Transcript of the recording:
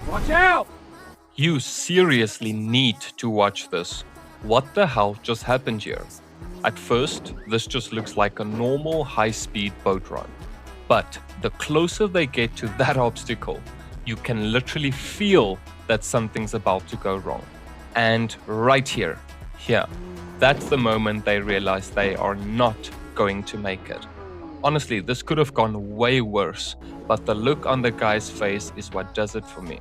Watch out! You seriously need to watch this. What the hell just happened here? At first, this just looks like a normal high-speed boat run. But the closer they get to that obstacle, you can literally feel that something's about to go wrong. And right here, that's the moment they realize they are not going to make it. Honestly, this could have gone way worse, but the look on the guy's face is what does it for me.